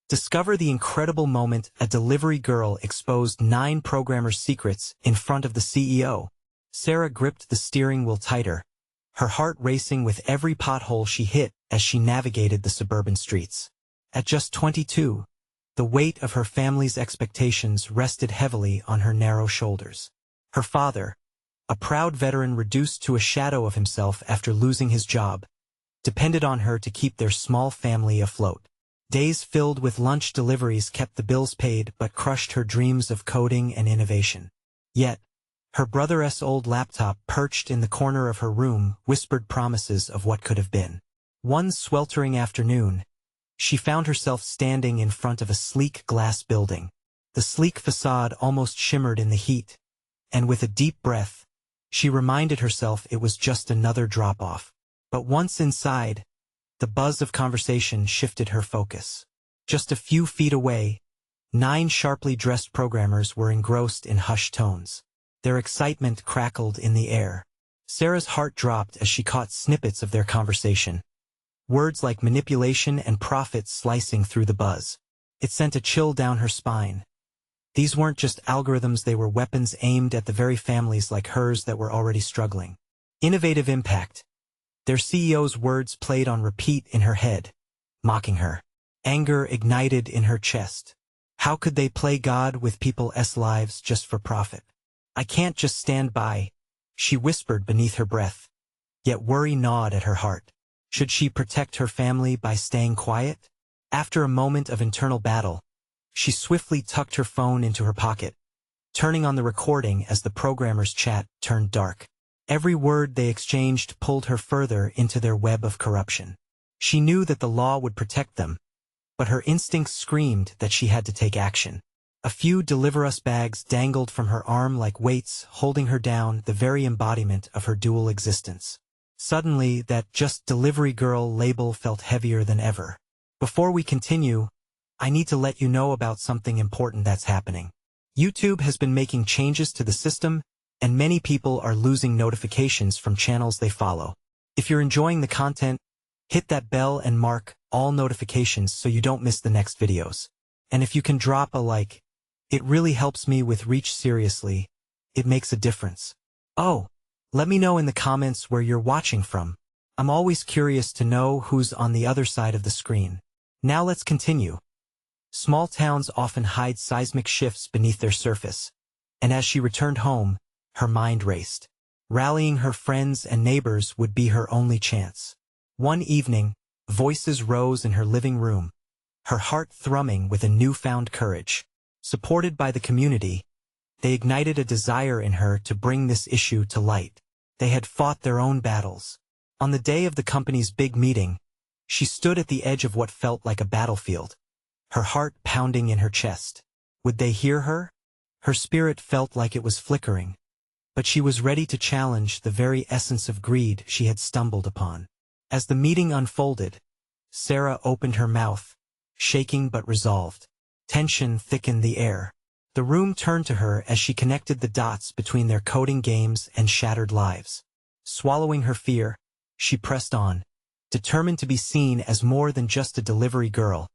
Discover the incredible moment a delivery girl exposed 9 programmers' secrets in front of the CEO. Sara gripped the steering wheel tighter, her heart racing with every pothole she hit as she navigated the suburban streets. At just 22, the weight of her family's expectations rested heavily on her narrow shoulders. Her father, a proud veteran reduced to a shadow of himself after losing his job, depended on her to keep their small family afloat. Days filled with lunch deliveries kept the bills paid but crushed her dreams of coding and innovation. Yet, her brother's old laptop perched in the corner of her room whispered promises of what could have been. One sweltering afternoon, she found herself standing in front of a sleek glass building. The sleek facade almost shimmered in the heat, and with a deep breath, she reminded herself it was just another drop-off. But once inside, the buzz of conversation shifted her focus. Just a few feet away, 9 sharply dressed programmers were engrossed in hushed tones. Their excitement crackled in the air. Sara's heart dropped as she caught snippets of their conversation. Words like manipulation and profit slicing through the buzz. It sent a chill down her spine. These weren't just algorithms, they were weapons aimed at the very families like hers that were already struggling. Innovative impact. Their CEO's words played on repeat in her head, mocking her. Anger ignited in her chest. How could they play God with people's lives just for profit? I can't just stand by, she whispered beneath her breath. Yet worry gnawed at her heart. Should she protect her family by staying quiet? After a moment of internal battle, she swiftly tucked her phone into her pocket, turning on the recording as the programmer's chat turned dark. Every word they exchanged pulled her further into their web of corruption. She knew that the law would protect them, but her instincts screamed that she had to take action. A few Deliver Us bags dangled from her arm like weights, holding her down, the very embodiment of her dual existence. Suddenly, that "just delivery girl" label felt heavier than ever. Before we continue, I need to let you know about something important that's happening. YouTube has been making changes to the system, and many people are losing notifications from channels they follow. If you're enjoying the content, hit that bell and mark all notifications so you don't miss the next videos. And if you can drop a like, it really helps me with reach. Seriously, it makes a difference. Oh, let me know in the comments where you're watching from. I'm always curious to know who's on the other side of the screen. Now let's continue. Small towns often hide seismic shifts beneath their surface, and as she returned home, her mind raced. Rallying her friends and neighbors would be her only chance. One evening, voices rose in her living room, her heart thrumming with a newfound courage. Supported by the community, they ignited a desire in her to bring this issue to light. They had fought their own battles. On the day of the company's big meeting, she stood at the edge of what felt like a battlefield, her heart pounding in her chest. Would they hear her? Her spirit felt like it was flickering, but she was ready to challenge the very essence of greed she had stumbled upon. As the meeting unfolded, Sara opened her mouth, shaking but resolved. Tension thickened the air. The room turned to her as she connected the dots between their coding games and shattered lives. Swallowing her fear, she pressed on, determined to be seen as more than just a delivery girl,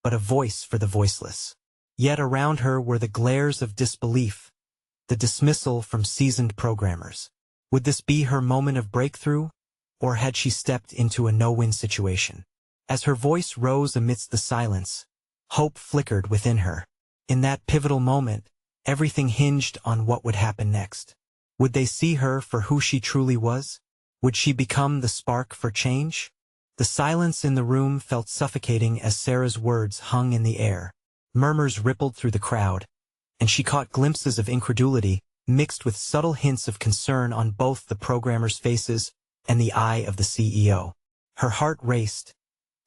but a voice for the voiceless. Yet around her were the glares of disbelief, the dismissal from seasoned programmers. Would this be her moment of breakthrough, or had she stepped into a no-win situation? As her voice rose amidst the silence, hope flickered within her. In that pivotal moment, everything hinged on what would happen next. Would they see her for who she truly was? Would she become the spark for change? The silence in the room felt suffocating as Sara's words hung in the air. Murmurs rippled through the crowd, and she caught glimpses of incredulity mixed with subtle hints of concern on both the programmers' faces and the eye of the CEO. Her heart raced,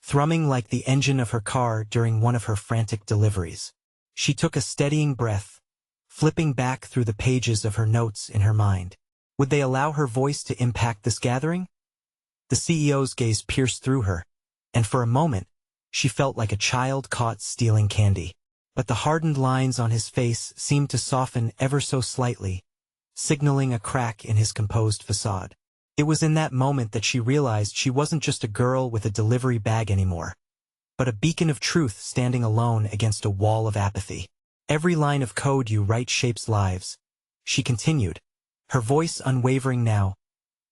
thrumming like the engine of her car during one of her frantic deliveries. She took a steadying breath, flipping back through the pages of her notes in her mind. Would they allow her voice to impact this gathering? The CEO's gaze pierced through her, and for a moment, she felt like a child caught stealing candy. But the hardened lines on his face seemed to soften ever so slightly, signaling a crack in his composed facade. It was in that moment that she realized she wasn't just a girl with a delivery bag anymore. but a beacon of truth standing alone against a wall of apathy. Every line of code you write shapes lives, she continued, her voice unwavering now,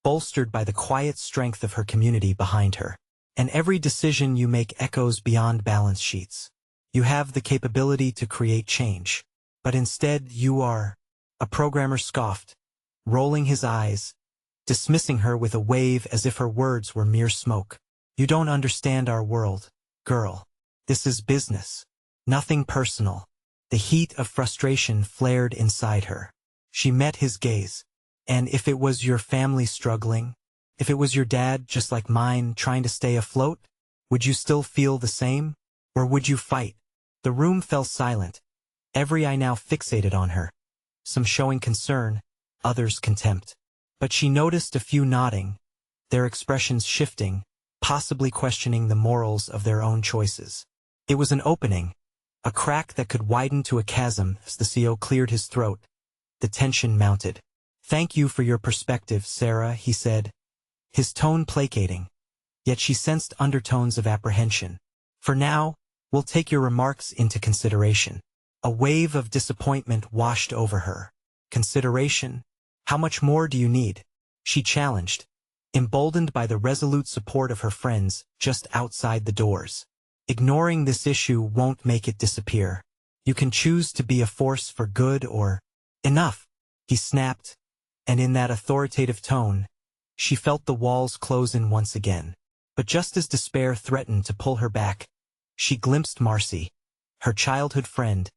bolstered by the quiet strength of her community behind her. And every decision you make echoes beyond balance sheets. You have the capability to create change. But instead you are. A programmer scoffed, rolling his eyes, dismissing her with a wave as if her words were mere smoke. You don't understand our world, girl. This is business. Nothing personal. The heat of frustration flared inside her. She met his gaze. And if it was your family struggling, if it was your dad just like mine trying to stay afloat, would you still feel the same? Or would you fight? The room fell silent, every eye now fixated on her, some showing concern, others contempt. But she noticed a few nodding, their expressions shifting, possibly questioning the morals of their own choices. It was an opening, a crack that could widen to a chasm as the CEO cleared his throat. The tension mounted. "Thank you for your perspective, Sara," he said, his tone placating, yet she sensed undertones of apprehension. "For now, we'll take your remarks into consideration." A wave of disappointment washed over her. "Consideration? How much more do you need?" she challenged, emboldened by the resolute support of her friends just outside the doors. "Ignoring this issue won't make it disappear. You can choose to be a force for good or—" "Enough!" he snapped, and in that authoritative tone, she felt the walls close in once again. But just as despair threatened to pull her back, she glimpsed Marcy, her childhood friend,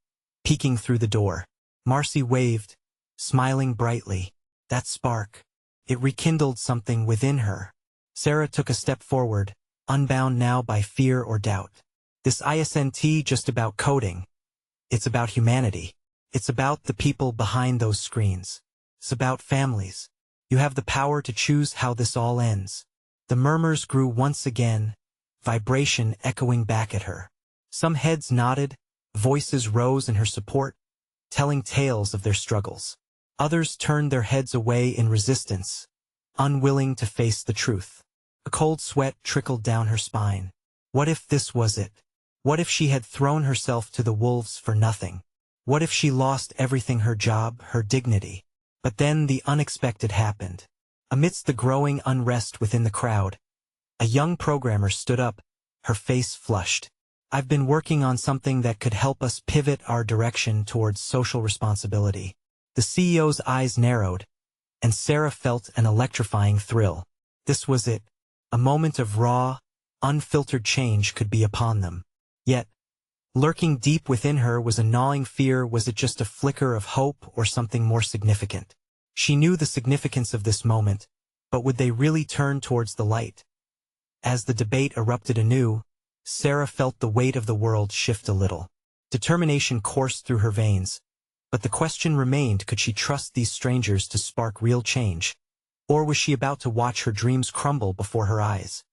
peeking through the door. Marcy waved, smiling brightly. That spark, it rekindled something within her. Sara took a step forward, unbound now by fear or doubt. "This isn't just about coding. It's about humanity. It's about the people behind those screens. It's about families. You have the power to choose how this all ends." The murmurs grew once again, vibration echoing back at her. Some heads nodded, voices rose in her support, telling tales of their struggles. Others turned their heads away in resistance, unwilling to face the truth. A cold sweat trickled down her spine. What if this was it? What if she had thrown herself to the wolves for nothing? What if she lost everything, her job, her dignity? But then the unexpected happened. Amidst the growing unrest within the crowd, a young programmer stood up, her face flushed. "I've been working on something that could help us pivot our direction towards social responsibility." The CEO's eyes narrowed, and Sara felt an electrifying thrill. This was it. A moment of raw, unfiltered change could be upon them. Yet, lurking deep within her was a gnawing fear. Was it just a flicker of hope or something more significant? She knew the significance of this moment, but would they really turn towards the light? As the debate erupted anew, Sara felt the weight of the world shift a little. Determination coursed through her veins, but the question remained, could she trust these strangers to spark real change? Or was she about to watch her dreams crumble before her eyes?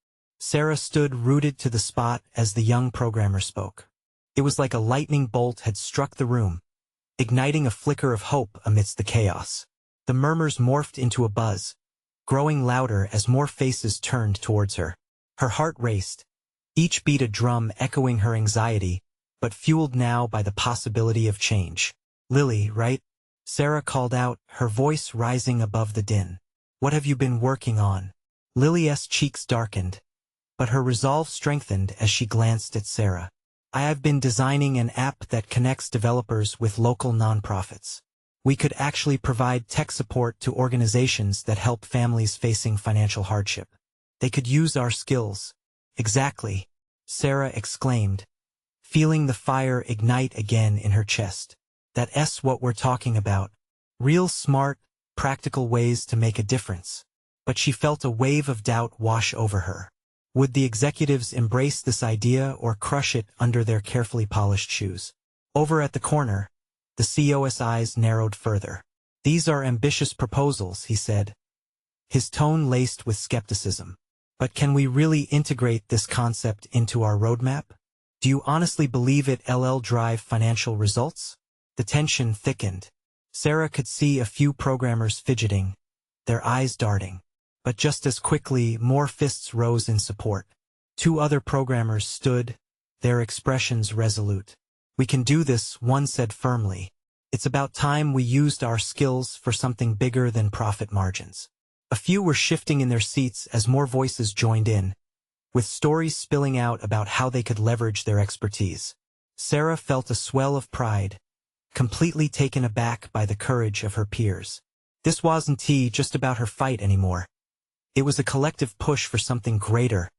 Sara stood rooted to the spot as the young programmer spoke. It was like a lightning bolt had struck the room, igniting a flicker of hope amidst the chaos. The murmurs morphed into a buzz, growing louder as more faces turned towards her. Her heart raced, each beat a drum echoing her anxiety, but fueled now by the possibility of change. "Lily, right?" Sara called out, her voice rising above the din. "What have you been working on?" Lily's cheeks darkened, but her resolve strengthened as she glanced at Sara. "I have been designing an app that connects developers with local nonprofits. We could actually provide tech support to organizations that help families facing financial hardship. They could use our skills." "Exactly," Sara exclaimed, feeling the fire ignite again in her chest. "That's what we're talking about. Real smart, practical ways to make a difference." But she felt a wave of doubt wash over her. Would the executives embrace this idea or crush it under their carefully polished shoes? Over at the corner, the CEO's eyes narrowed further. "These are ambitious proposals," he said, his tone laced with skepticism. "But can we really integrate this concept into our roadmap? Do you honestly believe it'll drive financial results?" The tension thickened. Sara could see a few programmers fidgeting, their eyes darting. But just as quickly, more fists rose in support. Two other programmers stood, their expressions resolute. "We can do this," one said firmly. "It's about time we used our skills for something bigger than profit margins." A few were shifting in their seats as more voices joined in, with stories spilling out about how they could leverage their expertise. Sara felt a swell of pride, completely taken aback by the courage of her peers. This wasn't just about her fight anymore. It was a collective push for something greater.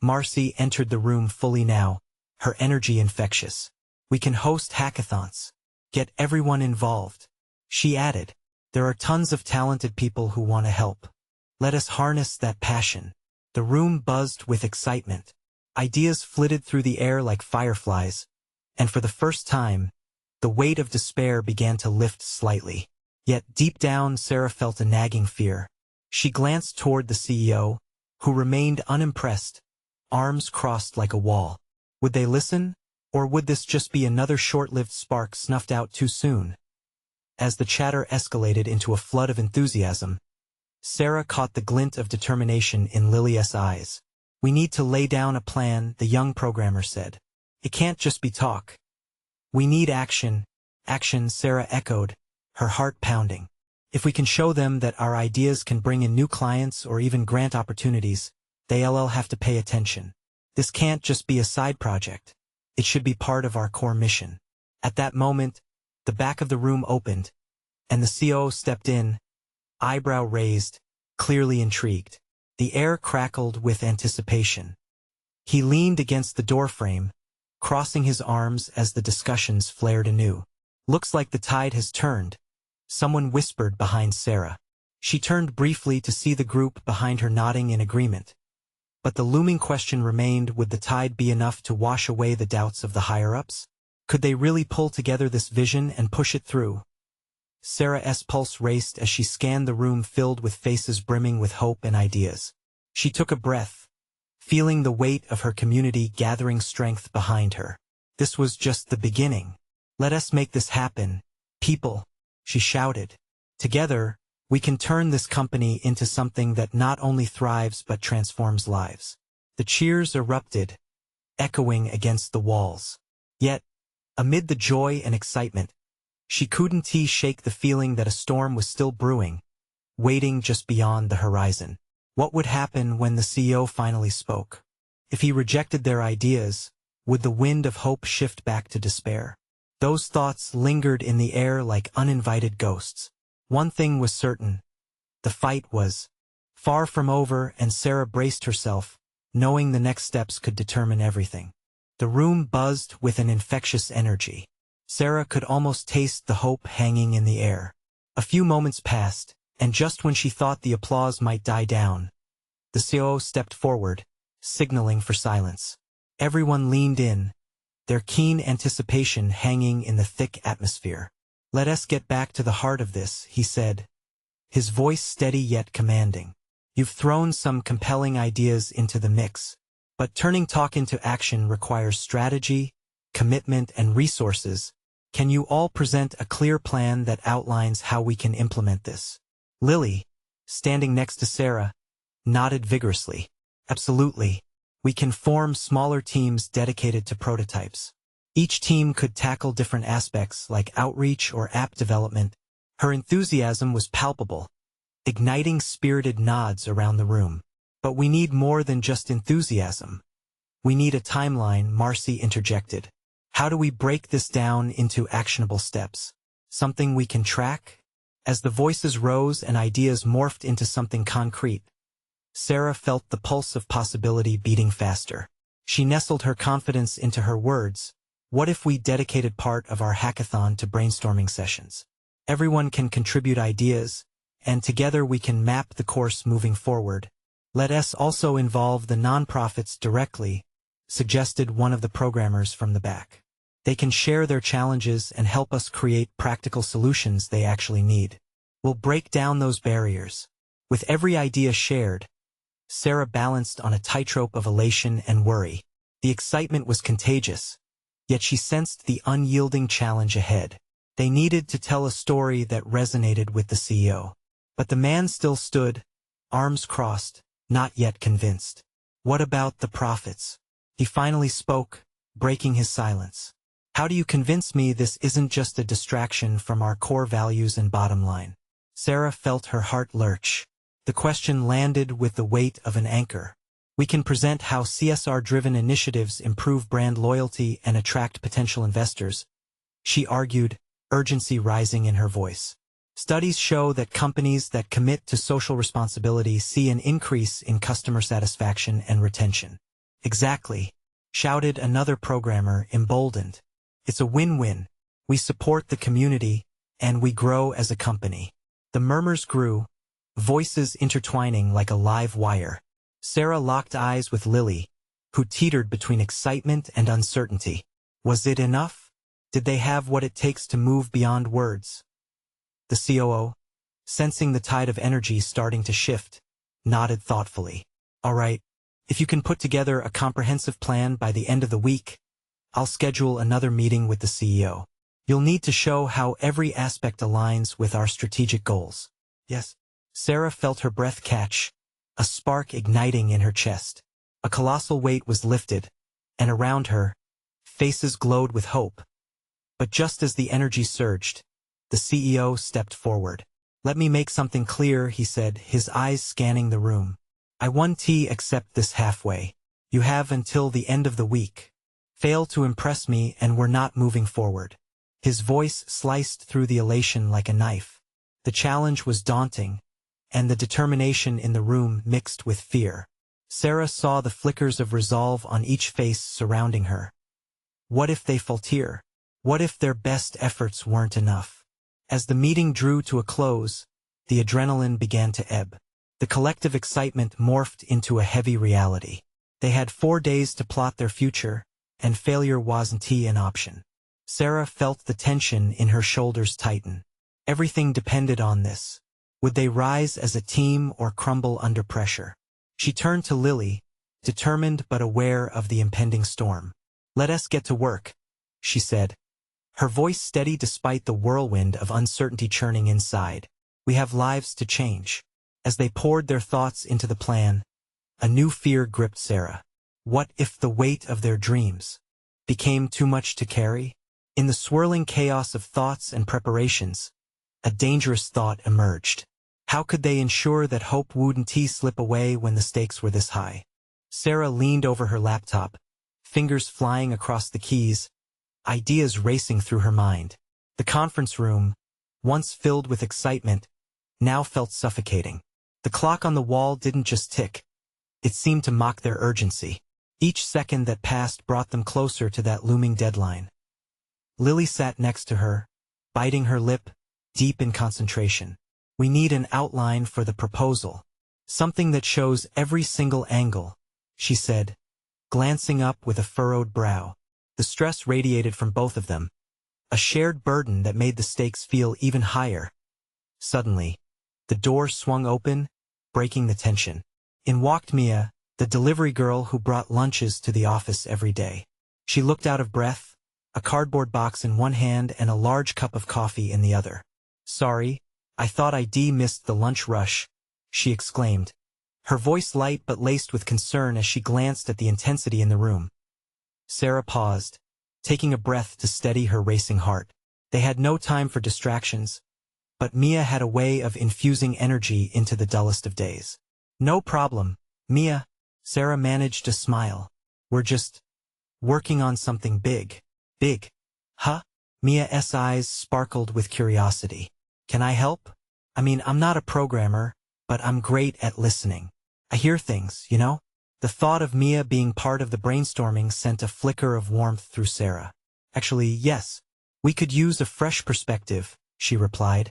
Marcy entered the room fully now, her energy infectious. "We can host hackathons. Get everyone involved," she added. "There are tons of talented people who want to help. Let us harness that passion." The room buzzed with excitement. Ideas flitted through the air like fireflies, and for the first time, the weight of despair began to lift slightly. Yet deep down, Sara felt a nagging fear. She glanced toward the CEO, who remained unimpressed, arms crossed like a wall. Would they listen, or would this just be another short-lived spark snuffed out too soon? As the chatter escalated into a flood of enthusiasm, Sara caught the glint of determination in Lily's eyes. "We need to lay down a plan," the young programmer said. "It can't just be talk. We need action." "Action," Sara echoed, her heart pounding. "If we can show them that our ideas can bring in new clients or even grant opportunities, they'll have to pay attention. This can't just be a side project. It should be part of our core mission." At that moment, the back of the room opened, and the CEO stepped in, eyebrow raised, clearly intrigued. The air crackled with anticipation. He leaned against the doorframe, crossing his arms as the discussions flared anew. "Looks like the tide has turned," someone whispered behind Sara. She turned briefly to see the group behind her nodding in agreement. But the looming question remained: would the tide be enough to wash away the doubts of the higher-ups? Could they really pull together this vision and push it through? Sara's pulse raced as she scanned the room filled with faces brimming with hope and ideas. She took a breath, feeling the weight of her community gathering strength behind her. This was just the beginning. "Let us make this happen, people," she shouted. "Together, we can turn this company into something that not only thrives but transforms lives." The cheers erupted, echoing against the walls. Yet, amid the joy and excitement, she couldn't shake the feeling that a storm was still brewing, waiting just beyond the horizon. What would happen when the CEO finally spoke? If he rejected their ideas, would the wind of hope shift back to despair? Those thoughts lingered in the air like uninvited ghosts. One thing was certain: the fight was far from over, and Sara braced herself, knowing the next steps could determine everything. The room buzzed with an infectious energy. Sara could almost taste the hope hanging in the air. A few moments passed, and just when she thought the applause might die down, the CEO stepped forward, signaling for silence. Everyone leaned in, their keen anticipation hanging in the thick atmosphere. "Let us get back to the heart of this," he said, his voice steady yet commanding. "You've thrown some compelling ideas into the mix, but turning talk into action requires strategy, commitment, and resources. Can you all present a clear plan that outlines how we can implement this?" Lily, standing next to Sara, nodded vigorously. "Absolutely. We can form smaller teams dedicated to prototypes. Each team could tackle different aspects like outreach or app development." Her enthusiasm was palpable, igniting spirited nods around the room. "But we need more than just enthusiasm. We need a timeline," Marcy interjected. "How do we break this down into actionable steps? Something we can track?" As the voices rose and ideas morphed into something concrete, Sara felt the pulse of possibility beating faster. She nestled her confidence into her words. "What if we dedicated part of our hackathon to brainstorming sessions? Everyone can contribute ideas, and together we can map the course moving forward." "Let us also involve the nonprofits directly," suggested one of the programmers from the back. "They can share their challenges and help us create practical solutions they actually need. We'll break down those barriers." With every idea shared, Sara balanced on a tightrope of elation and worry. The excitement was contagious, yet she sensed the unyielding challenge ahead. They needed to tell a story that resonated with the CEO. But the man still stood, arms crossed, not yet convinced. "What about the profits?" He finally spoke, breaking his silence. How do you convince me this isn't just a distraction from our core values and bottom line? Sara felt her heart lurch. The question landed with the weight of an anchor. We can present how CSR-driven initiatives improve brand loyalty and attract potential investors, she argued, urgency rising in her voice. Studies show that companies that commit to social responsibility see an increase in customer satisfaction and retention. Exactly, shouted another programmer, emboldened. It's a win-win. We support the community, and we grow as a company. The murmurs grew, voices intertwining like a live wire. Sara locked eyes with Lily, who teetered between excitement and uncertainty. Was it enough? Did they have what it takes to move beyond words? The COO, sensing the tide of energy starting to shift, nodded thoughtfully. All right, if you can put together a comprehensive plan by the end of the week, I'll schedule another meeting with the CEO. You'll need to show how every aspect aligns with our strategic goals. Yes. Sara felt her breath catch, a spark igniting in her chest. A colossal weight was lifted, and around her, faces glowed with hope. But just as the energy surged, the CEO stepped forward. Let me make something clear, he said, his eyes scanning the room. I won't accept this halfway. You have until the end of the week. Fail to impress me and we're not moving forward. His voice sliced through the elation like a knife. The challenge was daunting, and the determination in the room mixed with fear. Sara saw the flickers of resolve on each face surrounding her. What if they falter? What if their best efforts weren't enough? As the meeting drew to a close, the adrenaline began to ebb. The collective excitement morphed into a heavy reality. They had 4 days to plot their future, and failure wasn't an option. Sara felt the tension in her shoulders tighten. Everything depended on this. Would they rise as a team or crumble under pressure? She turned to Lily, determined but aware of the impending storm. Let us get to work, she said, her voice steady despite the whirlwind of uncertainty churning inside. We have lives to change. As they poured their thoughts into the plan, a new fear gripped Sara. What if the weight of their dreams became too much to carry? In the swirling chaos of thoughts and preparations, a dangerous thought emerged. How could they ensure that hope wouldn't slip away when the stakes were this high? Sara leaned over her laptop, fingers flying across the keys, ideas racing through her mind. The conference room, once filled with excitement, now felt suffocating. The clock on the wall didn't just tick. It seemed to mock their urgency. Each second that passed brought them closer to that looming deadline. Lily sat next to her, biting her lip, deep in concentration. We need an outline for the proposal. Something that shows every single angle, she said, glancing up with a furrowed brow. The stress radiated from both of them, a shared burden that made the stakes feel even higher. Suddenly, the door swung open, breaking the tension. In walked Mia, the delivery girl who brought lunches to the office every day. She looked out of breath, a cardboard box in one hand and a large cup of coffee in the other. Sorry, I thought I'd missed the lunch rush, she exclaimed, her voice light but laced with concern as she glanced at the intensity in the room. Sara paused, taking a breath to steady her racing heart. They had no time for distractions, but Mia had a way of infusing energy into the dullest of days. No problem, Mia, Sara managed to smile. We're just working on something big. Big? Huh? Mia's eyes sparkled with curiosity. Can I help? I mean, I'm not a programmer, but I'm great at listening. I hear things, you know? The thought of Mia being part of the brainstorming sent a flicker of warmth through Sara. Actually, yes. We could use a fresh perspective, she replied,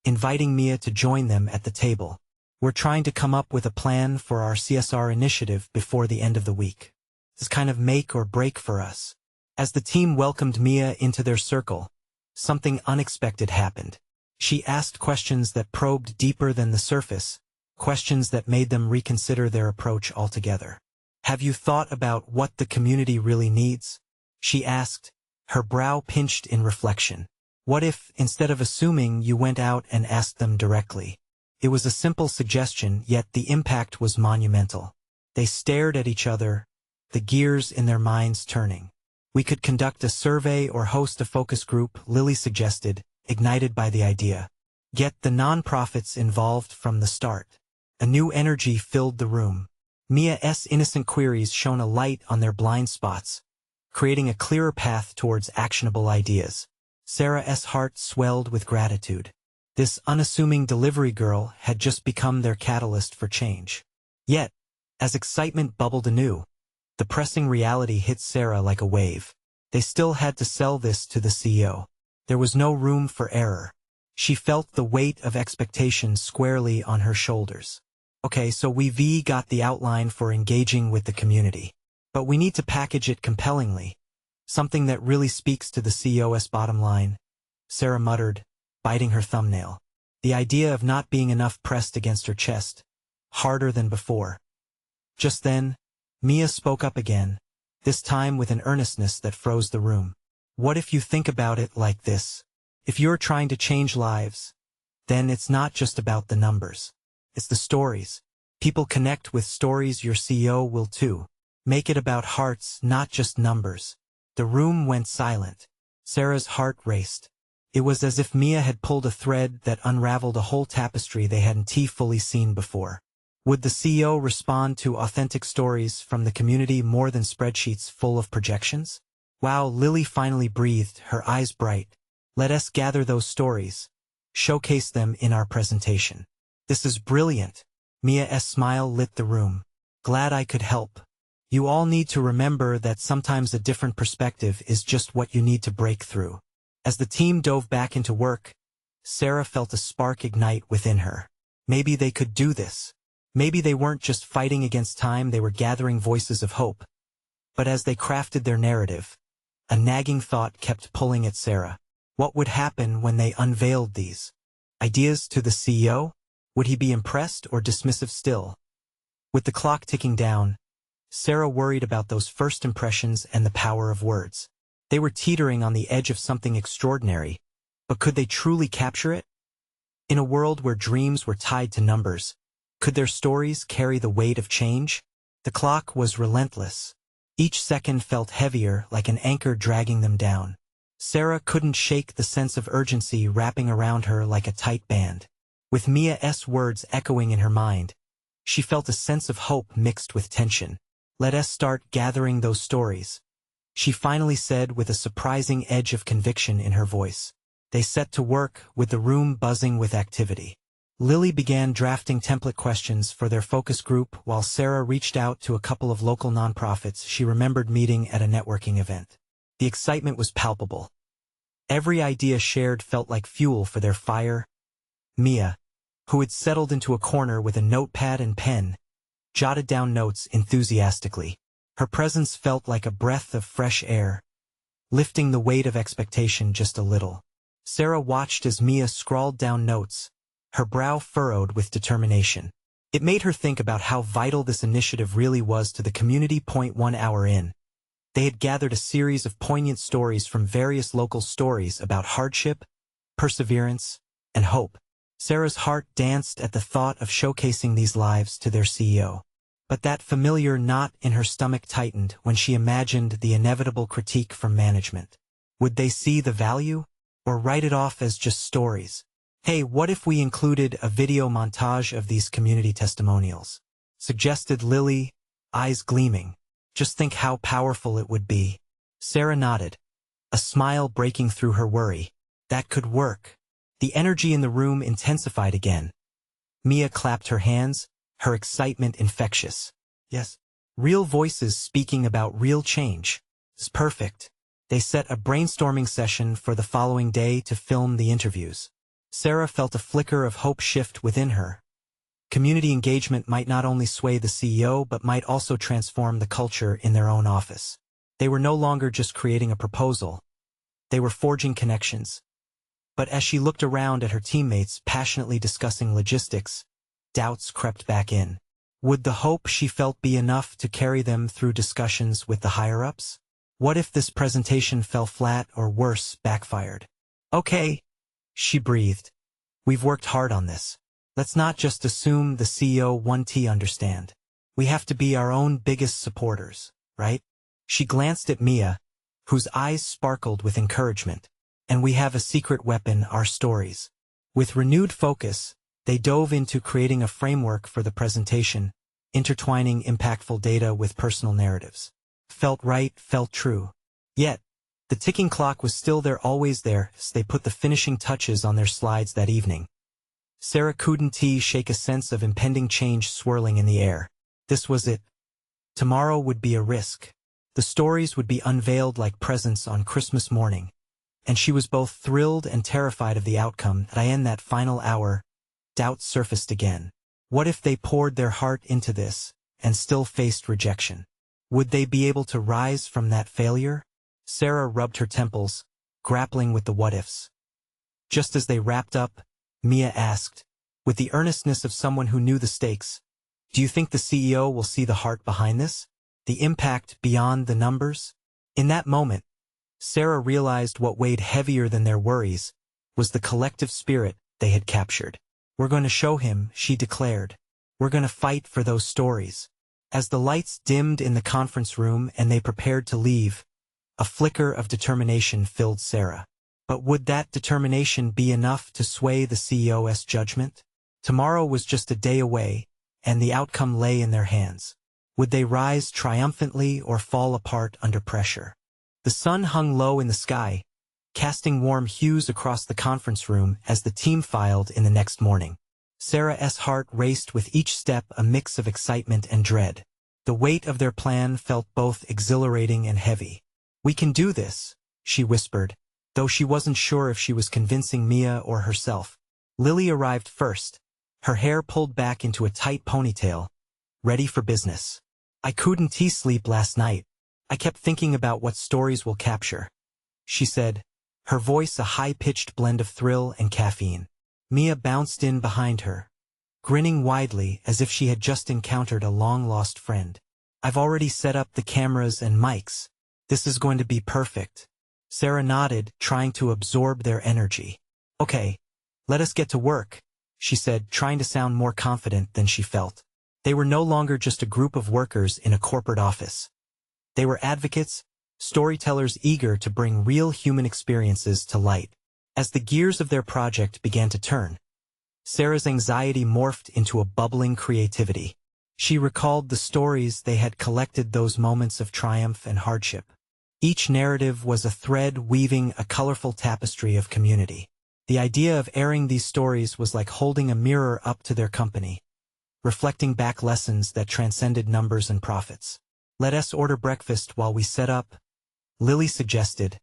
inviting Mia to join them at the table. We're trying to come up with a plan for our CSR initiative before the end of the week. This is kind of make or break for us. As the team welcomed Mia into their circle, something unexpected happened. She asked questions that probed deeper than the surface, questions that made them reconsider their approach altogether. Have you thought about what the community really needs? She asked, her brow pinched in reflection. What if, instead of assuming, you went out and asked them directly? It was a simple suggestion, yet the impact was monumental. They stared at each other, the gears in their minds turning. We could conduct a survey or host a focus group, Lily suggested, ignited by the idea. Get the nonprofits involved from the start. A new energy filled the room. Mia's innocent queries shone a light on their blind spots, creating a clearer path towards actionable ideas. Sara's heart swelled with gratitude. This unassuming delivery girl had just become their catalyst for change. Yet, as excitement bubbled anew, the pressing reality hit Sara like a wave. They still had to sell this to the CEO. There was no room for error. She felt the weight of expectation squarely on her shoulders. Okay, so we've got the outline for engaging with the community. But we need to package it compellingly. Something that really speaks to the CEO's bottom line, Sara muttered, biting her thumbnail. The idea of not being enough pressed against her chest, harder than before. Just then, Mia spoke up again, this time with an earnestness that froze the room. What if you think about it like this? If you're trying to change lives, then it's not just about the numbers. It's the stories. People connect with stories. Your CEO will too. Make it about hearts, not just numbers. The room went silent. Sara's heart raced. It was as if Mia had pulled a thread that unraveled a whole tapestry they hadn't fully seen before. Would the CEO respond to authentic stories from the community more than spreadsheets full of projections? Wow, Lily finally breathed, her eyes bright. Let us gather those stories. Showcase them in our presentation. This is brilliant. Mia's smile lit the room. Glad I could help. You all need to remember that sometimes a different perspective is just what you need to break through. As the team dove back into work, Sara felt a spark ignite within her. Maybe they could do this. Maybe they weren't just fighting against time, they were gathering voices of hope. But as they crafted their narrative, a nagging thought kept pulling at Sara. What would happen when they unveiled these ideas to the CEO? Would he be impressed or dismissive still? With the clock ticking down, Sara worried about those first impressions and the power of words. They were teetering on the edge of something extraordinary, but could they truly capture it? In a world where dreams were tied to numbers, could their stories carry the weight of change? The clock was relentless. Each second felt heavier, like an anchor dragging them down. Sara couldn't shake the sense of urgency wrapping around her like a tight band. With Mia's words echoing in her mind, she felt a sense of hope mixed with tension. Let us start gathering those stories, she finally said with a surprising edge of conviction in her voice. They set to work, with the room buzzing with activity. Lily began drafting template questions for their focus group while Sara reached out to a couple of local nonprofits she remembered meeting at a networking event. The excitement was palpable. Every idea shared felt like fuel for their fire. Mia, who had settled into a corner with a notepad and pen, jotted down notes enthusiastically. Her presence felt like a breath of fresh air, lifting the weight of expectation just a little. Sara watched as Mia scrawled down notes, her brow furrowed with determination. It made her think about how vital this initiative really was to the community. 1 hour in, they had gathered a series of poignant stories from various local stories about hardship, perseverance, and hope. Sara's heart danced at the thought of showcasing these lives to their CEO. But that familiar knot in her stomach tightened when she imagined the inevitable critique from management. Would they see the value, or write it off as just stories? Hey, what if we included a video montage of these community testimonials? Suggested Lily, eyes gleaming. Just think how powerful it would be. Sara nodded, a smile breaking through her worry. That could work. The energy in the room intensified again. Mia clapped her hands, her excitement infectious. Yes, real voices speaking about real change. It's perfect. They set a brainstorming session for the following day to film the interviews. Sara felt a flicker of hope shift within her. Community engagement might not only sway the CEO but might also transform the culture in their own office. They were no longer just creating a proposal. They were forging connections. But as she looked around at her teammates passionately discussing logistics, doubts crept back in. Would the hope she felt be enough to carry them through discussions with the higher-ups? What if this presentation fell flat or worse, backfired? Okay, she breathed. We've worked hard on this. Let's not just assume the CEO won't understand. We have to be our own biggest supporters, right? She glanced at Mia, whose eyes sparkled with encouragement. And we have a secret weapon, our stories. With renewed focus, they dove into creating a framework for the presentation, intertwining impactful data with personal narratives. Felt right, felt true. Yet, the ticking clock was still there, always there, as they put the finishing touches on their slides that evening. Sara couldn't shake a sense of impending change swirling in the air. This was it. Tomorrow would be a risk. The stories would be unveiled like presents on Christmas morning. And she was both thrilled and terrified of the outcome. In that final hour, doubt surfaced again. What if they poured their heart into this, and still faced rejection? Would they be able to rise from that failure? Sara rubbed her temples, grappling with the what-ifs. Just as they wrapped up, Mia asked, with the earnestness of someone who knew the stakes, "Do you think the CEO will see the heart behind this? The impact beyond the numbers?" In that moment, Sara realized what weighed heavier than their worries was the collective spirit they had captured. "We're going to show him," she declared. "We're going to fight for those stories." As the lights dimmed in the conference room and they prepared to leave, a flicker of determination filled Sara. But would that determination be enough to sway the CEO's judgment? Tomorrow was just a day away, and the outcome lay in their hands. Would they rise triumphantly or fall apart under pressure? The sun hung low in the sky, casting warm hues across the conference room as the team filed in the next morning. Sara's heart raced with each step, a mix of excitement and dread. The weight of their plan felt both exhilarating and heavy. "We can do this," she whispered, though she wasn't sure if she was convincing Mia or herself. Lily arrived first, her hair pulled back into a tight ponytail, ready for business. "I couldn't sleep last night. I kept thinking about what stories we'll capture," she said, her voice a high-pitched blend of thrill and caffeine. Mia bounced in behind her, grinning widely as if she had just encountered a long-lost friend. "I've already set up the cameras and mics. This is going to be perfect." Sara nodded, trying to absorb their energy. "Okay, let us get to work," she said, trying to sound more confident than she felt. They were no longer just a group of workers in a corporate office. They were advocates, storytellers eager to bring real human experiences to light. As the gears of their project began to turn, Sara's anxiety morphed into a bubbling creativity. She recalled the stories they had collected, those moments of triumph and hardship. Each narrative was a thread weaving a colorful tapestry of community. The idea of airing these stories was like holding a mirror up to their company, reflecting back lessons that transcended numbers and profits. "Let us order breakfast while we set up," Lily suggested,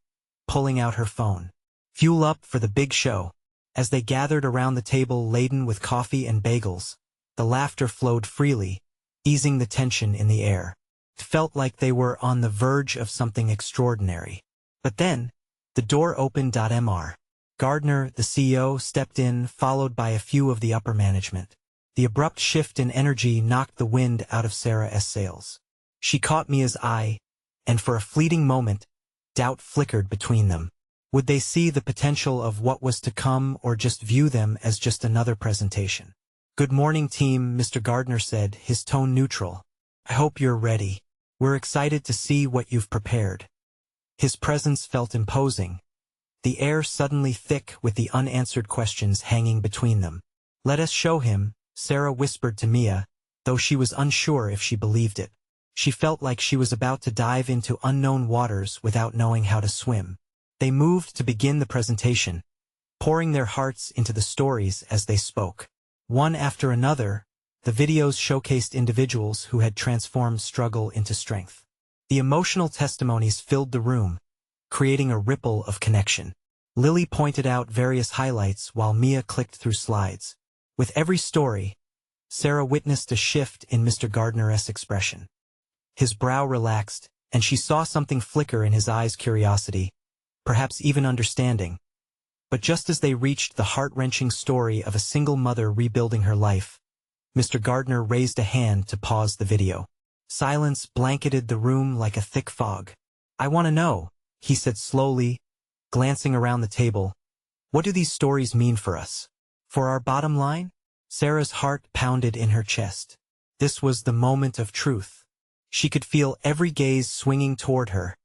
pulling out her phone. "Fuel up for the big show." As they gathered around the table laden with coffee and bagels, the laughter flowed freely, easing the tension in the air. It felt like they were on the verge of something extraordinary. But then, the door opened. Mr. Gardner, the CEO, stepped in, followed by a few of the upper management. The abrupt shift in energy knocked the wind out of Sara's sails. She caught Mia's eye, and for a fleeting moment, doubt flickered between them. Would they see the potential of what was to come or just view them as just another presentation? "Good morning, team," Mr. Gardner said, his tone neutral. "I hope you're ready. We're excited to see what you've prepared." His presence felt imposing, the air suddenly thick with the unanswered questions hanging between them. "Let us show him," Sara whispered to Mia, though she was unsure if she believed it. She felt like she was about to dive into unknown waters without knowing how to swim. They moved to begin the presentation, pouring their hearts into the stories as they spoke. One after another, the videos showcased individuals who had transformed struggle into strength. The emotional testimonies filled the room, creating a ripple of connection. Lily pointed out various highlights while Mia clicked through slides. With every story, Sara witnessed a shift in Mr. Gardner's expression. His brow relaxed, and she saw something flicker in his eyes: curiosity, perhaps even understanding. But just as they reached the heart-wrenching story of a single mother rebuilding her life, Mr. Gardner raised a hand to pause the video. Silence blanketed the room like a thick fog. "I want to know," he said slowly, glancing around the table. "What do these stories mean for us? For our bottom line?" Sara's heart pounded in her chest. This was the moment of truth. She could feel every gaze swinging toward her,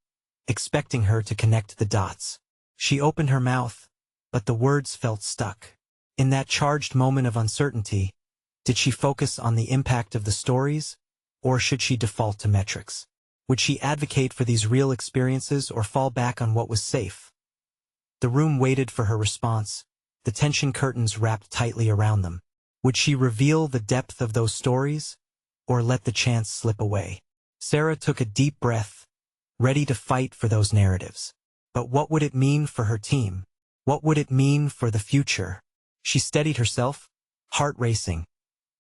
expecting her to connect the dots. She opened her mouth, but the words felt stuck. In that charged moment of uncertainty, did she focus on the impact of the stories, or should she default to metrics? Would she advocate for these real experiences or fall back on what was safe? The room waited for her response, the tension curtains wrapped tightly around them. Would she reveal the depth of those stories, or let the chance slip away? Sara took a deep breath, ready to fight for those narratives. But what would it mean for her team? What would it mean for the future? She steadied herself, heart racing,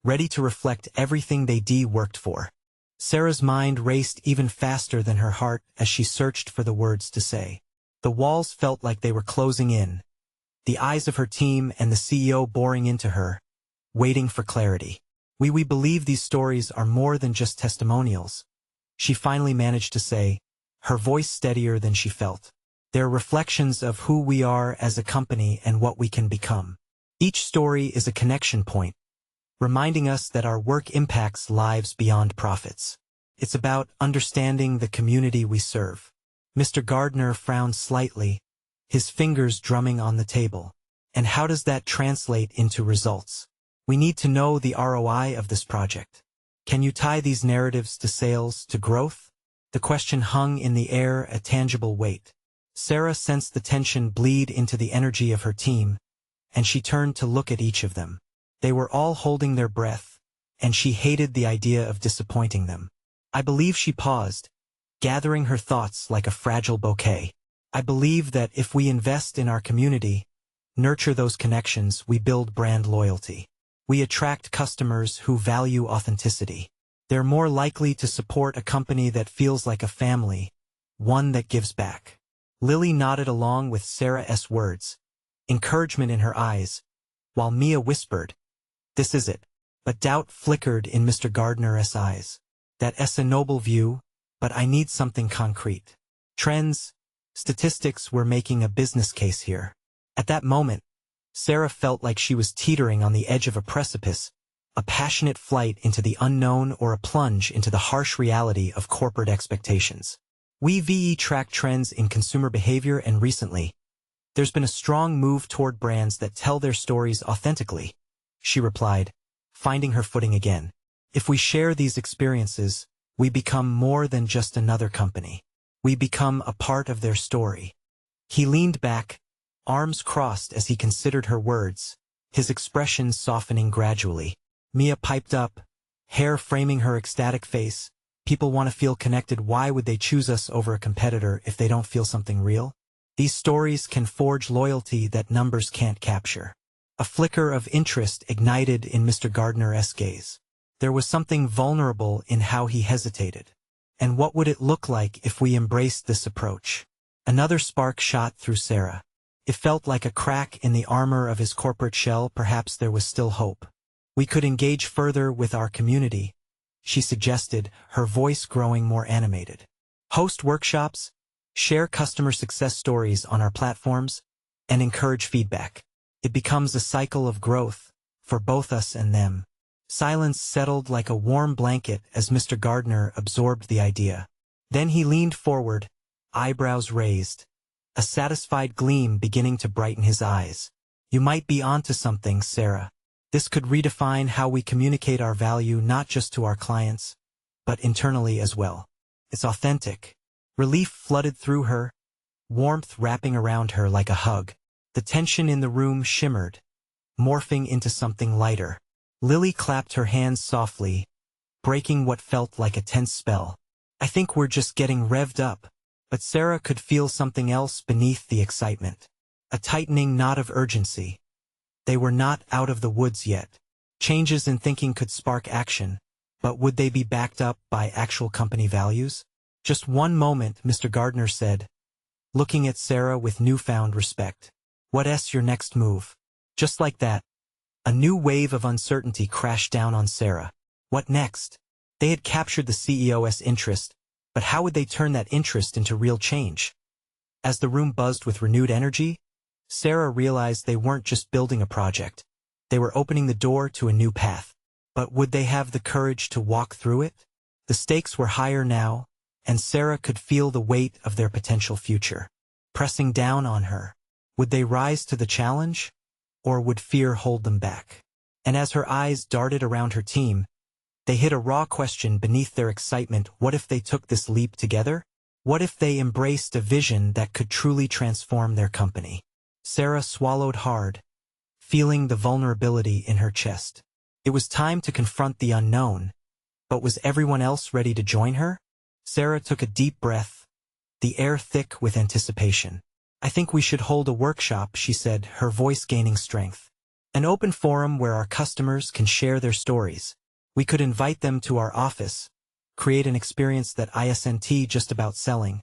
ready to reflect everything they worked for. Sara's mind raced even faster than her heart as she searched for the words to say. The walls felt like they were closing in, the eyes of her team and the CEO boring into her, waiting for clarity. We believe these stories are more than just testimonials, she finally managed to say, her voice steadier than she felt. They're reflections of who we are as a company and what we can become. Each story is a connection point, reminding us that our work impacts lives beyond profits. It's about understanding the community we serve. Mr. Gardner frowned slightly, his fingers drumming on the table. And how does that translate into results? We need to know the ROI of this project. Can you tie these narratives to sales, to growth? The question hung in the air, a tangible weight. Sara sensed the tension bleed into the energy of her team, and she turned to look at each of them. They were all holding their breath, and she hated the idea of disappointing them. I believe she paused, gathering her thoughts like a fragile bouquet. I believe that if we invest in our community, nurture those connections, we build brand loyalty. We attract customers who value authenticity. They're more likely to support a company that feels like a family, one that gives back. Lily nodded along with Sara's words, encouragement in her eyes, while Mia whispered, "This is it." But doubt flickered in Mr. Gardner's eyes. "That's a noble view, but I need something concrete. Trends, statistics, we're making a business case here." At that moment, Sara felt like she was teetering on the edge of a precipice, a passionate flight into the unknown or a plunge into the harsh reality of corporate expectations. We track trends in consumer behavior, and recently, there's been a strong move toward brands that tell their stories authentically, she replied, finding her footing again. If we share these experiences, we become more than just another company. We become a part of their story. He leaned back, arms crossed as he considered her words, his expression softening gradually. Mia piped up, hair framing her ecstatic face. "People want to feel connected. Why would they choose us over a competitor if they don't feel something real? These stories can forge loyalty that numbers can't capture." A flicker of interest ignited in Mr. Gardner's gaze. There was something vulnerable in how he hesitated. And what would it look like if we embraced this approach? Another spark shot through Sara. It felt like a crack in the armor of his corporate shell. Perhaps there was still hope. "We could engage further with our community," she suggested, her voice growing more animated. "Host workshops, share customer success stories on our platforms, and encourage feedback. It becomes a cycle of growth, for both us and them." Silence settled like a warm blanket as Mr. Gardner absorbed the idea. Then he leaned forward, eyebrows raised, a satisfied gleam beginning to brighten his eyes. "You might be onto something, Sara. This could redefine how we communicate our value not just to our clients, but internally as well." It's authentic. Relief flooded through her, warmth wrapping around her like a hug. The tension in the room shimmered, morphing into something lighter. Lily clapped her hands softly, breaking what felt like a tense spell. "I think we're just getting revved up." But Sara could feel something else beneath the excitement. A tightening knot of urgency. They were not out of the woods yet. Changes in thinking could spark action, but would they be backed up by actual company values? "Just one moment," Mr. Gardner said, looking at Sara with newfound respect. "What's your next move?" Just like that, a new wave of uncertainty crashed down on Sara. What next? They had captured the CEO's interest, but how would they turn that interest into real change? As the room buzzed with renewed energy, Sara realized they weren't just building a project. They were opening the door to a new path. But would they have the courage to walk through it? The stakes were higher now, and Sara could feel the weight of their potential future pressing down on her. Would they rise to the challenge, or would fear hold them back? And as her eyes darted around her team, they hit a raw question beneath their excitement. What if they took this leap together? What if they embraced a vision that could truly transform their company? Sara swallowed hard, feeling the vulnerability in her chest. It was time to confront the unknown, but was everyone else ready to join her? Sara took a deep breath, the air thick with anticipation. I think we should hold a workshop, she said, her voice gaining strength. An open forum where our customers can share their stories. We could invite them to our office, create an experience that isn't just about selling,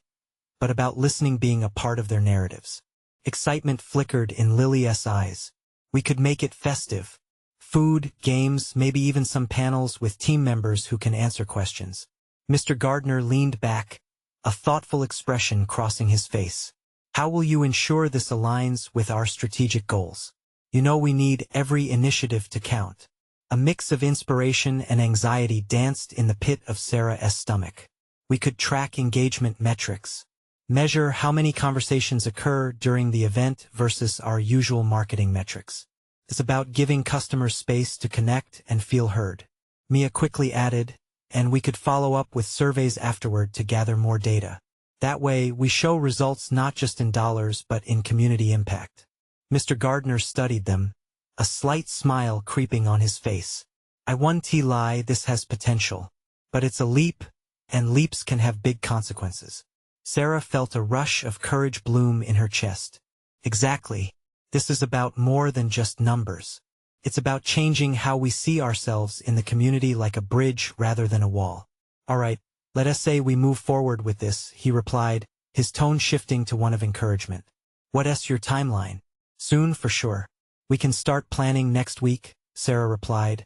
but about listening, being a part of their narratives. Excitement flickered in Lily's eyes. We could make it festive. Food, games, maybe even some panels with team members who can answer questions. Mr. Gardner leaned back, a thoughtful expression crossing his face. How will you ensure this aligns with our strategic goals? You know, we need every initiative to count. A mix of inspiration and anxiety danced in the pit of Sara's stomach. We could track engagement metrics, measure how many conversations occur during the event versus our usual marketing metrics. It's about giving customers space to connect and feel heard. Mia quickly added, and we could follow up with surveys afterward to gather more data. That way, we show results not just in dollars but in community impact. Mr. Gardner studied them, a slight smile creeping on his face. I won't lie, this has potential. But it's a leap, and leaps can have big consequences. Sara felt a rush of courage bloom in her chest. Exactly. This is about more than just numbers. It's about changing how we see ourselves in the community, like a bridge rather than a wall. All right, let us say we move forward with this, he replied, his tone shifting to one of encouragement. What's your timeline? Soon, for sure. We can start planning next week, Sara replied,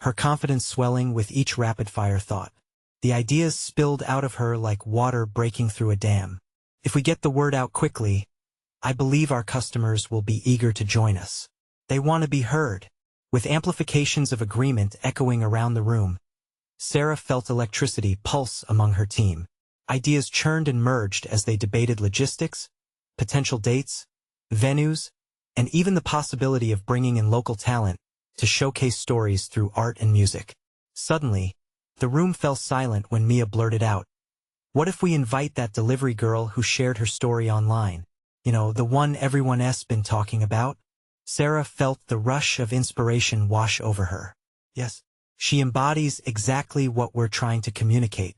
her confidence swelling with each rapid-fire thought. The ideas spilled out of her like water breaking through a dam. If we get the word out quickly, I believe our customers will be eager to join us. They want to be heard. With amplifications of agreement echoing around the room, Sara felt electricity pulse among her team. Ideas churned and merged as they debated logistics, potential dates, venues, and even the possibility of bringing in local talent to showcase stories through art and music. Suddenly, the room fell silent when Mia blurted out, "What if we invite that delivery girl who shared her story online? You know, the one everyone's been talking about?" Sara felt the rush of inspiration wash over her. Yes, she embodies exactly what we're trying to communicate.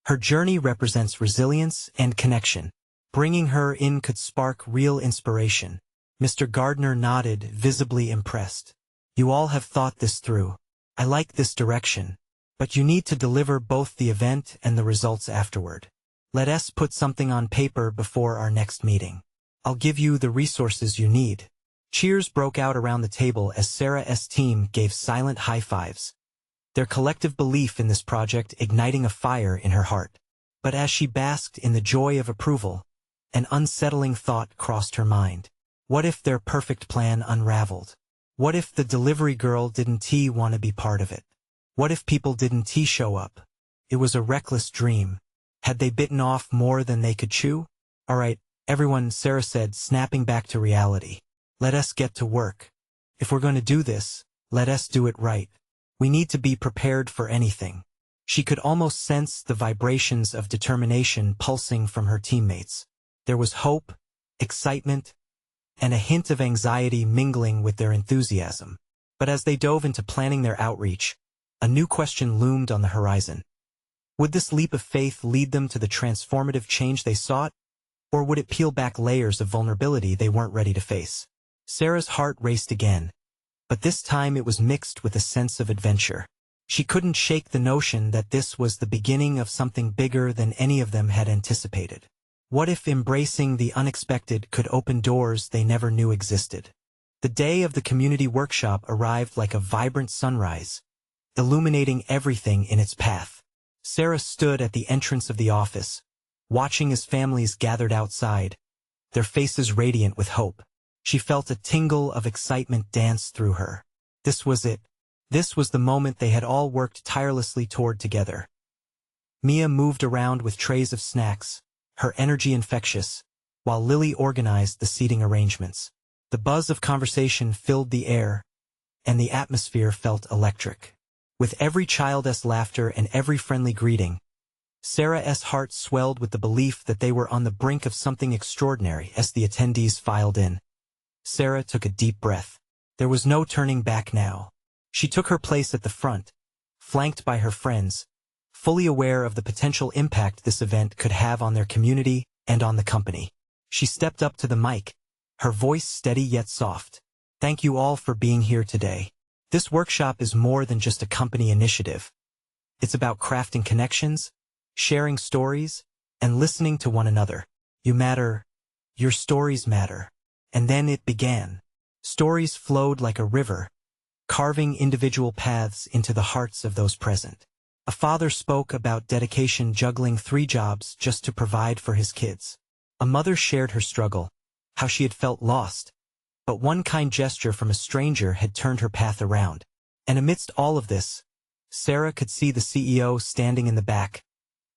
Her journey represents resilience and connection. Bringing her in could spark real inspiration. Mr. Gardner nodded, visibly impressed. You all have thought this through. I like this direction. But you need to deliver both the event and the results afterward. Let us put something on paper before our next meeting. I'll give you the resources you need. Cheers broke out around the table as Sara's team gave silent high fives, their collective belief in this project igniting a fire in her heart. But as she basked in the joy of approval, an unsettling thought crossed her mind. What if their perfect plan unraveled? What if the delivery girl didn't want to be part of it? What if people didn't show up? It was a reckless dream. Had they bitten off more than they could chew? All right, everyone, Sara said, snapping back to reality. Let us get to work. If we're going to do this, let us do it right. We need to be prepared for anything. She could almost sense the vibrations of determination pulsing from her teammates. There was hope, excitement, and a hint of anxiety mingling with their enthusiasm. But as they dove into planning their outreach, a new question loomed on the horizon. Would this leap of faith lead them to the transformative change they sought, or would it peel back layers of vulnerability they weren't ready to face? Sara's heart raced again, but this time it was mixed with a sense of adventure. She couldn't shake the notion that this was the beginning of something bigger than any of them had anticipated. What if embracing the unexpected could open doors they never knew existed? The day of the community workshop arrived like a vibrant sunrise, illuminating everything in its path. Sara stood at the entrance of the office, watching as families gathered outside, their faces radiant with hope. She felt a tingle of excitement dance through her. This was it. This was the moment they had all worked tirelessly toward together. Mia moved around with trays of snacks, her energy infectious, while Lily organized the seating arrangements. The buzz of conversation filled the air, and the atmosphere felt electric. With every child's laughter and every friendly greeting, Sarah's heart swelled with the belief that they were on the brink of something extraordinary as the attendees filed in. Sara took a deep breath. There was no turning back now. She took her place at the front, flanked by her friends, fully aware of the potential impact this event could have on their community and on the company. She stepped up to the mic, her voice steady yet soft. Thank you all for being here today. This workshop is more than just a company initiative. It's about crafting connections, sharing stories, and listening to one another. You matter. Your stories matter. And then it began. Stories flowed like a river, carving individual paths into the hearts of those present. A father spoke about dedication juggling 3 jobs just to provide for his kids. A mother shared her struggle, how she had felt lost, but one kind gesture from a stranger had turned her path around. And amidst all of this, Sara could see the CEO standing in the back,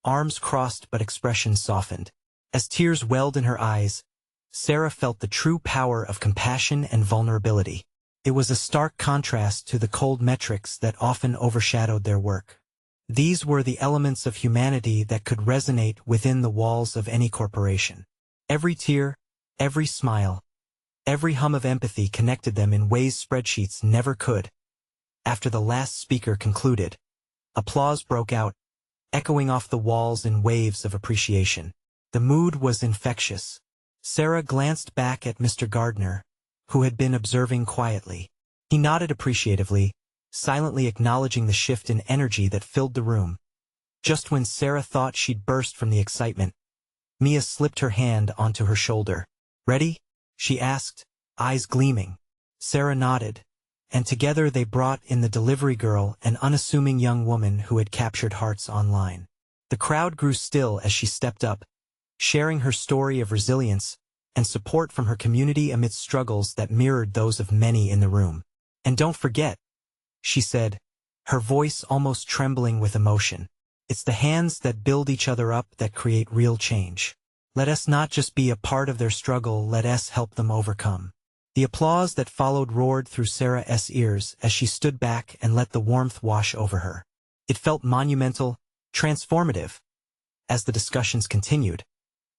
arms crossed but expression softened. As tears welled in her eyes, Sara felt the true power of compassion and vulnerability. It was a stark contrast to the cold metrics that often overshadowed their work. These were the elements of humanity that could resonate within the walls of any corporation. Every tear, every smile, every hum of empathy connected them in ways spreadsheets never could. After the last speaker concluded, applause broke out, echoing off the walls in waves of appreciation. The mood was infectious. Sara glanced back at Mr. Gardner, who had been observing quietly. He nodded appreciatively, silently acknowledging the shift in energy that filled the room. Just when Sara thought she'd burst from the excitement, Mia slipped her hand onto her shoulder. "Ready?" she asked, eyes gleaming. Sara nodded, and together they brought in the delivery girl, an unassuming young woman who had captured hearts online. The crowd grew still as she stepped up, sharing her story of resilience and support from her community amidst struggles that mirrored those of many in the room. "And don't forget," she said, her voice almost trembling with emotion, "it's the hands that build each other up that create real change. Let us not just be a part of their struggle, let us help them overcome." The applause that followed roared through Sara's ears as she stood back and let the warmth wash over her. It felt monumental, transformative. As the discussions continued,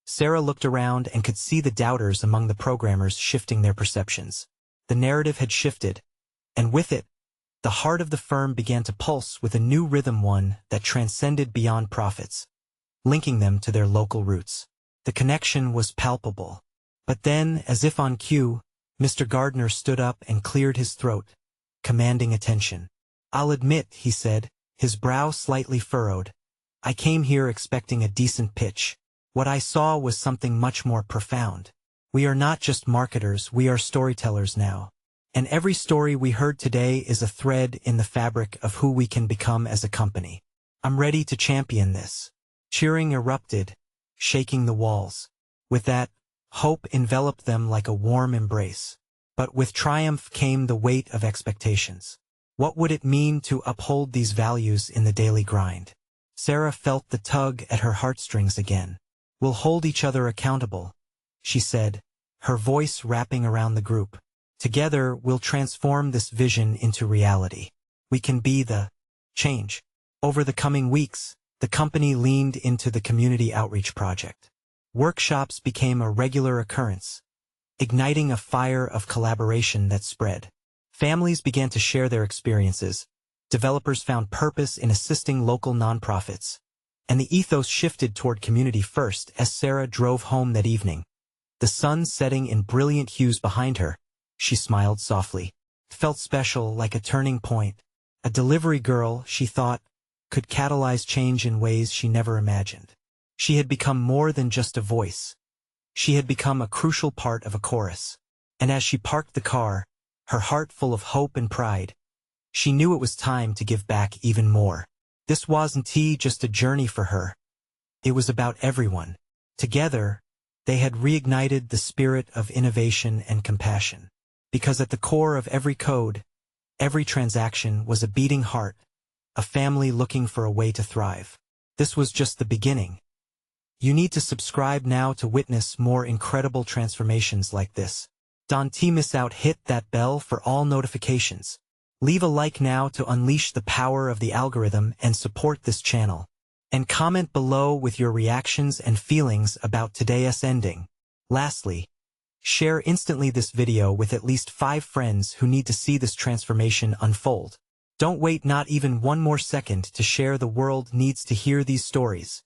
Sara looked around and could see the doubters among the programmers shifting their perceptions. The narrative had shifted, and with it, the heart of the firm began to pulse with a new rhythm, one that transcended beyond profits, linking them to their local roots. The connection was palpable. But then, as if on cue, Mr. Gardner stood up and cleared his throat, commanding attention. "I'll admit," he said, his brow slightly furrowed, "I came here expecting a decent pitch. What I saw was something much more profound. We are not just marketers, we are storytellers now. And every story we heard today is a thread in the fabric of who we can become as a company. I'm ready to champion this." Cheering erupted, shaking the walls. With that, hope enveloped them like a warm embrace. But with triumph came the weight of expectations. What would it mean to uphold these values in the daily grind? Sara felt the tug at her heartstrings again. "We'll hold each other accountable," she said, her voice wrapping around the group. "Together, we'll transform this vision into reality. We can be the change." Over the coming weeks, the company leaned into the community outreach project. Workshops became a regular occurrence, igniting a fire of collaboration that spread. Families began to share their experiences. Developers found purpose in assisting local nonprofits, and the ethos shifted toward community first. As Sara drove home that evening, the sun setting in brilliant hues behind her, she smiled softly. It felt special, like a turning point. A delivery girl, she thought, could catalyze change in ways she never imagined. She had become more than just a voice. She had become a crucial part of a chorus. And as she parked the car, her heart full of hope and pride, she knew it was time to give back even more. This wasn't just a journey for her. It was about everyone. Together, they had reignited the spirit of innovation and compassion. Because at the core of every code, every transaction was a beating heart, a family looking for a way to thrive. This was just the beginning. You need to subscribe now to witness more incredible transformations like this. Don't miss out, hit that bell for all notifications. Leave a like now to unleash the power of the algorithm and support this channel. And comment below with your reactions and feelings about today's ending. Lastly, share instantly this video with at least 5 friends who need to see this transformation unfold. Don't wait not even one more second to share. The world needs to hear these stories.